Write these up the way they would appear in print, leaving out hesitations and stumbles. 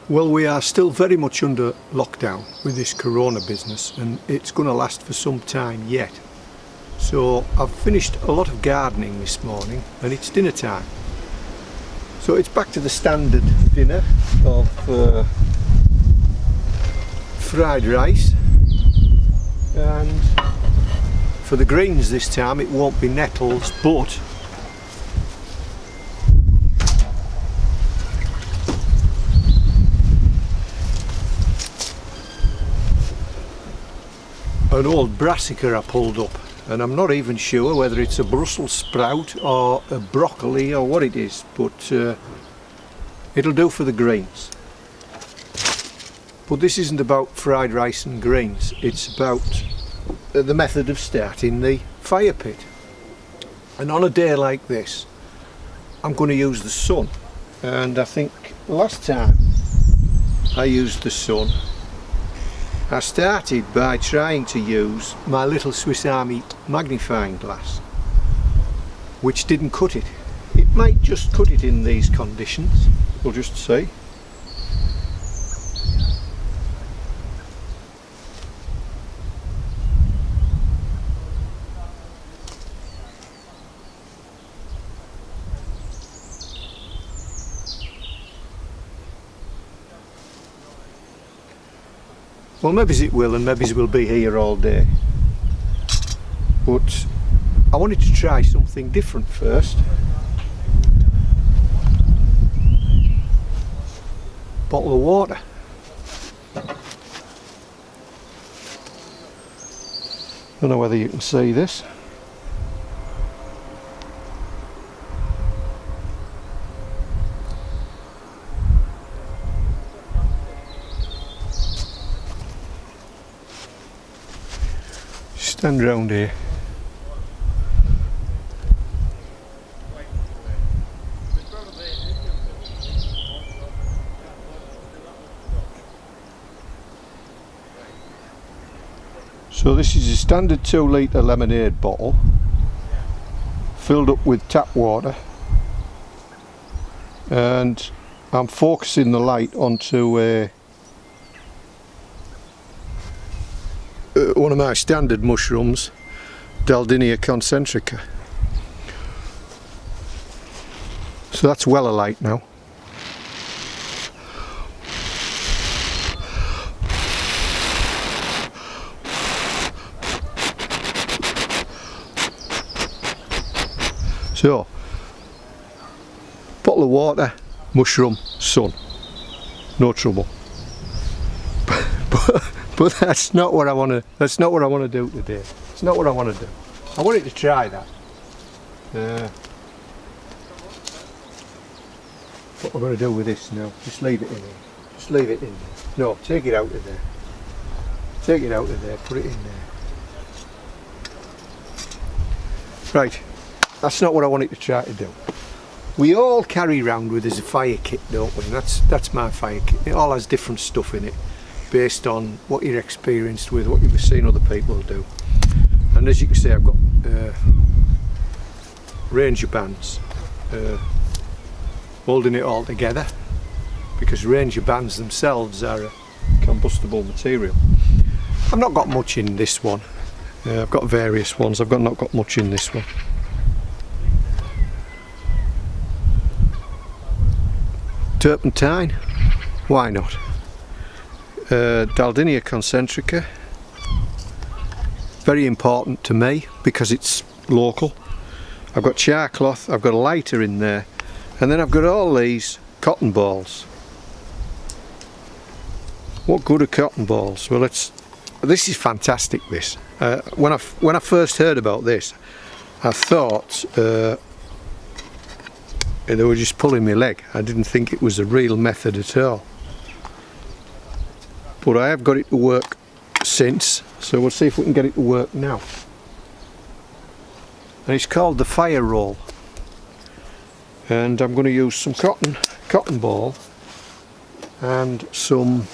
Well, we are still very much under lockdown with this corona business, and it's going to last for some time yet. So I've finished a lot of gardening this morning and it's dinner time. So it's back to the standard dinner of fried rice, and for the greens this time it won't be nettles but an old brassica I pulled up, and I'm not even sure whether it's a Brussels sprout or a broccoli or what it is, but it'll do for the greens. But this isn't about fried rice and greens, it's about the method of starting the fire pit. And on a day like this I'm going to use the sun, and I think last time I used the sun I started by trying to use my little Swiss Army magnifying glass, which didn't cut it. It might just cut it in these conditions, we'll just see. Well, maybe it will, and maybe we'll be here all day. But I wanted to try something different first. Bottle of water. Don't know whether you can see this. Stand round here. So this is a standard 2 litre lemonade bottle filled up with tap water, and I'm focusing the light onto one of my standard mushrooms, Daldinia concentrica. So that's well alight now. So, bottle of water, mushroom, sun, no trouble. But that's not what I want to. That's not what I want to do today. It's not what I want to do. I wanted to try that. What we're going to do with this now? Just leave it in there. Just leave it in there. No, take it out of there. Take it out of there. Put it in there. Right. That's not what I wanted to try to do. We all carry around with us a fire kit, don't we? And that's my fire kit. It all has different stuff in it, based on what you're experienced with, what you've seen other people do. And as you can see, I've got Ranger bands holding it all together, because Ranger bands themselves are a combustible material. I've not got much in this one. I've got various ones. I've not got much in this one. Turpentine, why not? Daldinia concentrica, very important to me because it's local. I've got char cloth, I've got a lighter in there, and then I've got all these cotton balls. What good are cotton balls? Well, this is fantastic. This when I first heard about this, I thought they were just pulling my leg. I didn't think it was a real method at all. But I have got it to work since, so we'll see if we can get it to work now. And it's called the fire roll. And I'm going to use some cotton ball and some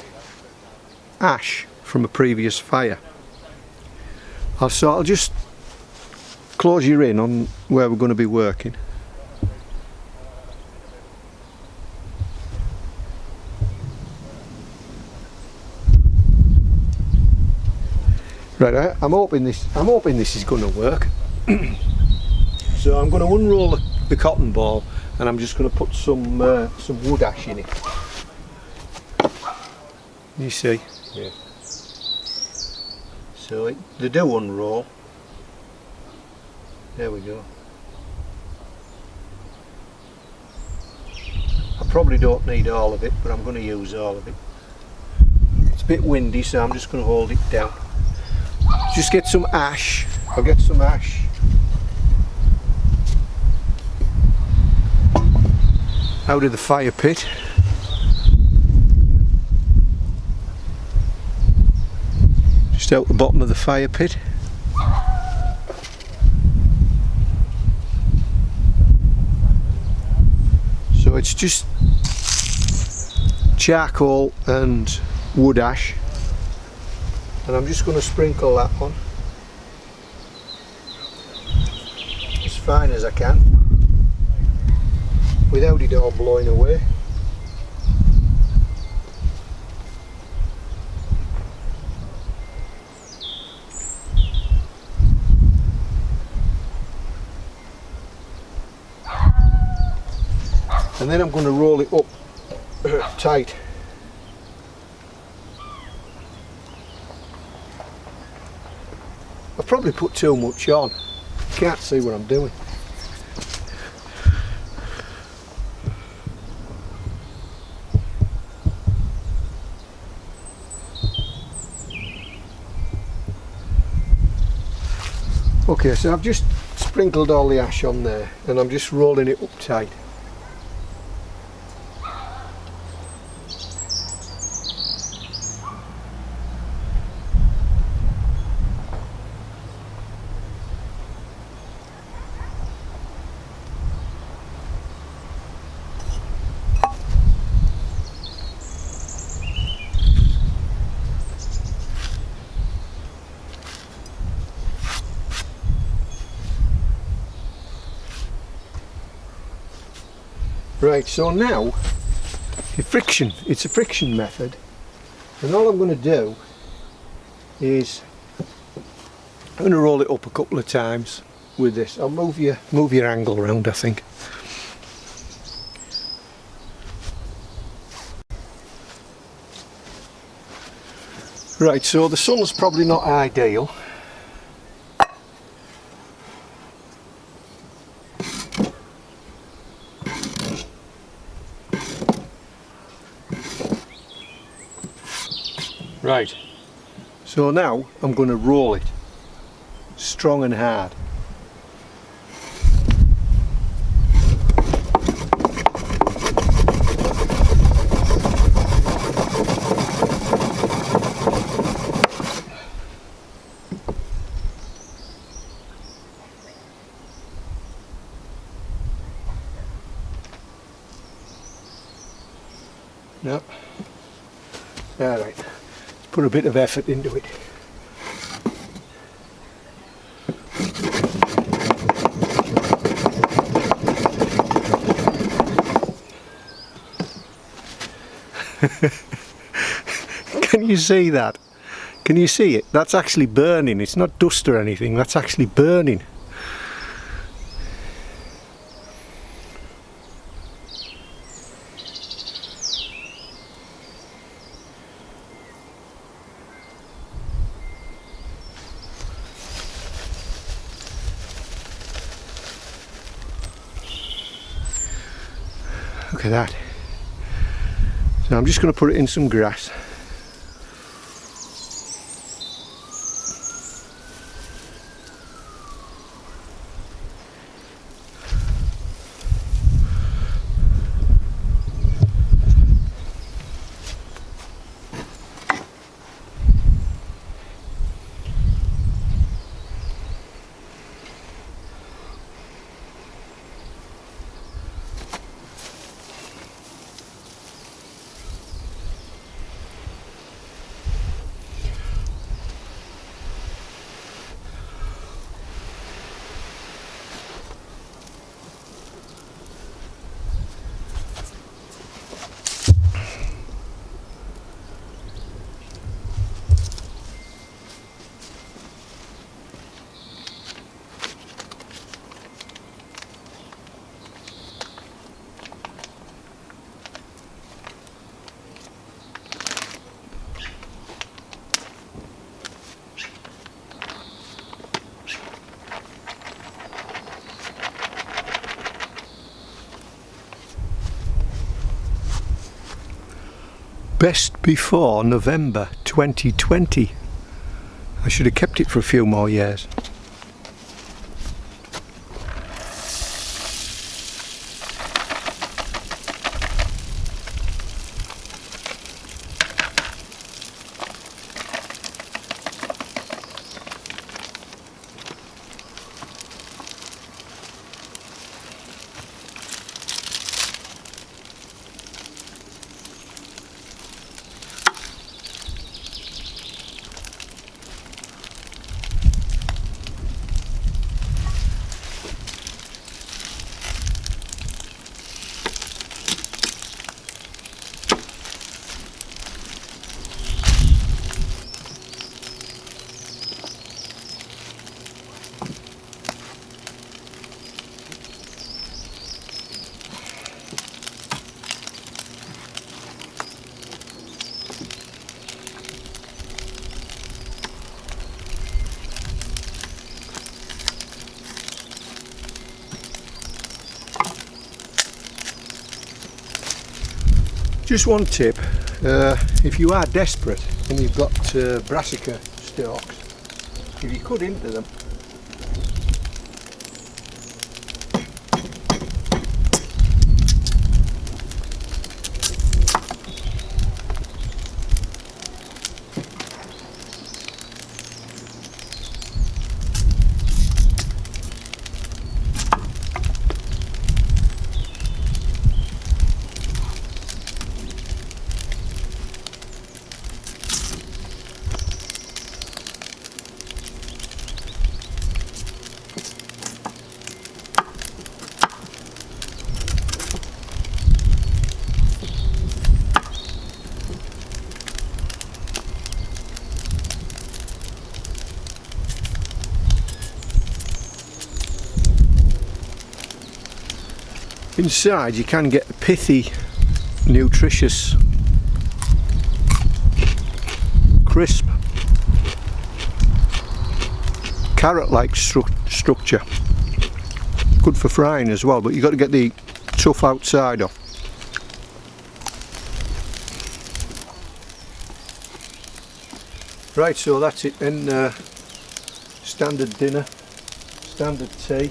ash from a previous fire. So I'll just close you in on where we're going to be working. Right, I'm hoping this is going to work. So I'm going to unroll the cotton ball, and I'm just going to put some wood ash in it. You see? Yeah. So they do unroll. There we go. I probably don't need all of it, but I'm going to use all of it. It's a bit windy, so I'm just going to hold it down. Just get some ash. I'll get some ash. Out of the fire pit. Just out the bottom of the fire pit. So it's just charcoal and wood ash, and I'm just going to sprinkle that on as fine as I can without it all blowing away. And then I'm going to roll it up tight. I've probably put too much on. Can't see what I'm doing. Okay, so I've just sprinkled all the ash on there, and I'm just rolling it up tight. Right, so now it's a friction method, and all I'm going to do is I'm going to roll it up a couple of times with this. I'll move your angle around, I think. Right, so the sun's probably not ideal. Right, so now I'm going to roll it strong and hard. No. Alright. Put a bit of effort into it. Can you see that? Can you see it? That's actually burning. It's not dust or anything. That's actually burning. Look at that. So I'm just going to put it in some grass. Best before November 2020. I should have kept it for a few more years. Just one tip, if you are desperate and you've got brassica stalks, if you cut into them, inside you can get a pithy, nutritious, crisp, carrot-like structure. Good for frying as well, but you've got to get the tough outside off. Right, so that's it then. Standard dinner, standard tea,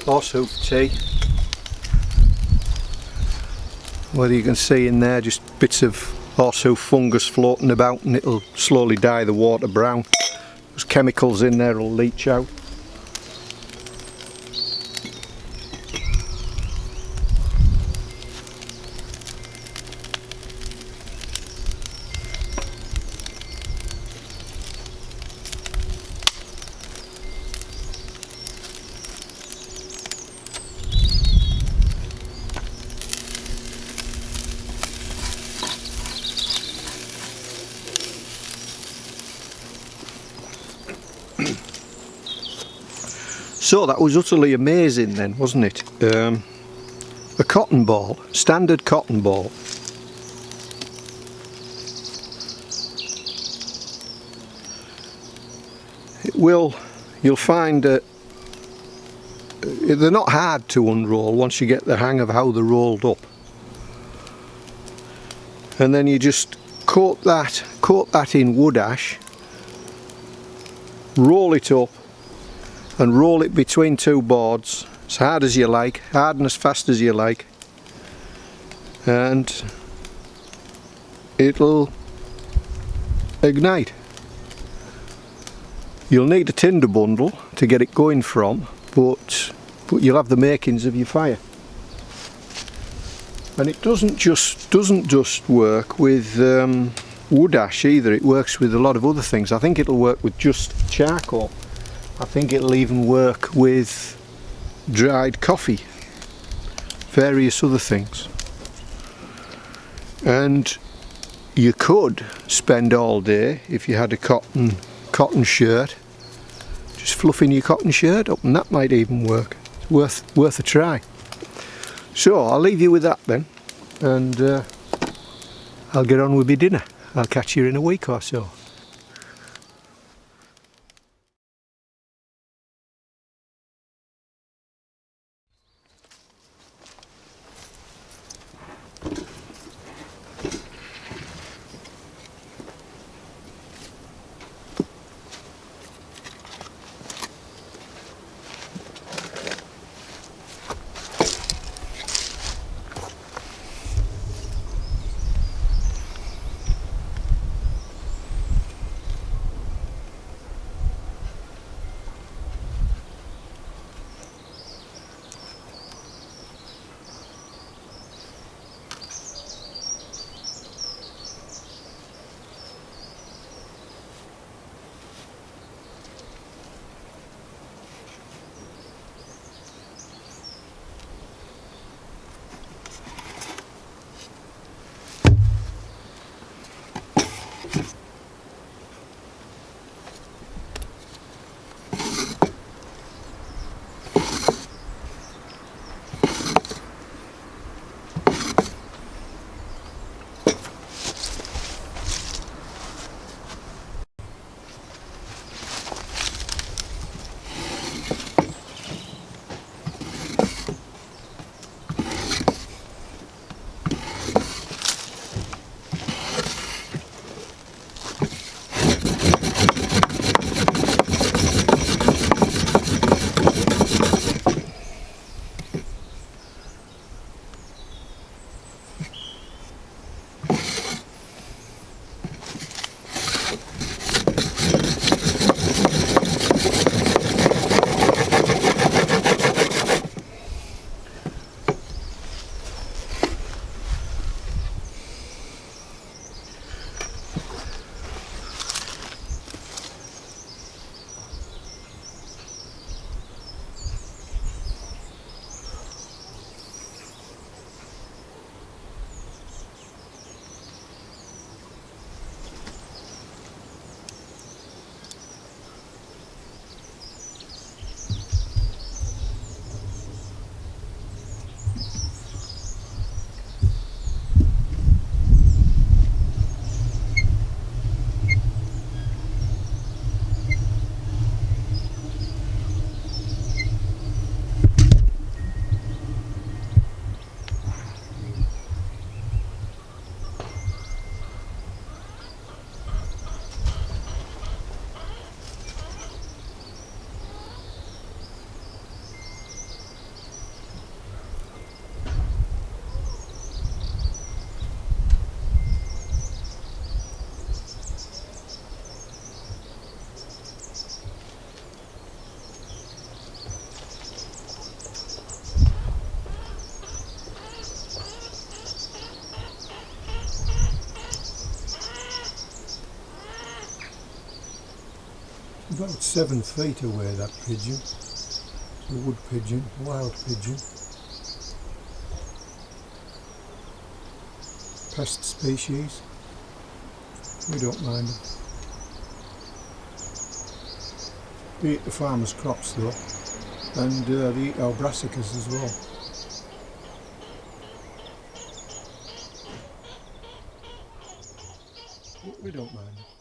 horsehoof tea. Whether you can see in there just bits of horsehoof fungus floating about, and it'll slowly dye the water brown. There's chemicals in there will leach out. So that was utterly amazing then, wasn't it? A cotton ball, standard cotton ball. You'll find that they're not hard to unroll once you get the hang of how they're rolled up. And then you just coat that in wood ash, roll it up, and roll it between two boards as hard as you like, hard and as fast as you like, and it'll ignite. You'll need a tinder bundle to get it going from, but you'll have the makings of your fire. And it doesn't just work with wood ash either, it works with a lot of other things. I think it'll work with just charcoal. I think it'll even work with dried coffee, various other things. And you could spend all day, if you had a cotton shirt, just fluffing your cotton shirt up, and that might even work. It's worth a try. So I'll leave you with that then, and I'll get on with my dinner. I'll catch you in a week or so. about 7 feet away, that pigeon. It's a wood pigeon, wild pigeon. Pest species. We don't mind them. They eat the farmers' crops though, and they eat our brassicas as well. We don't mind them.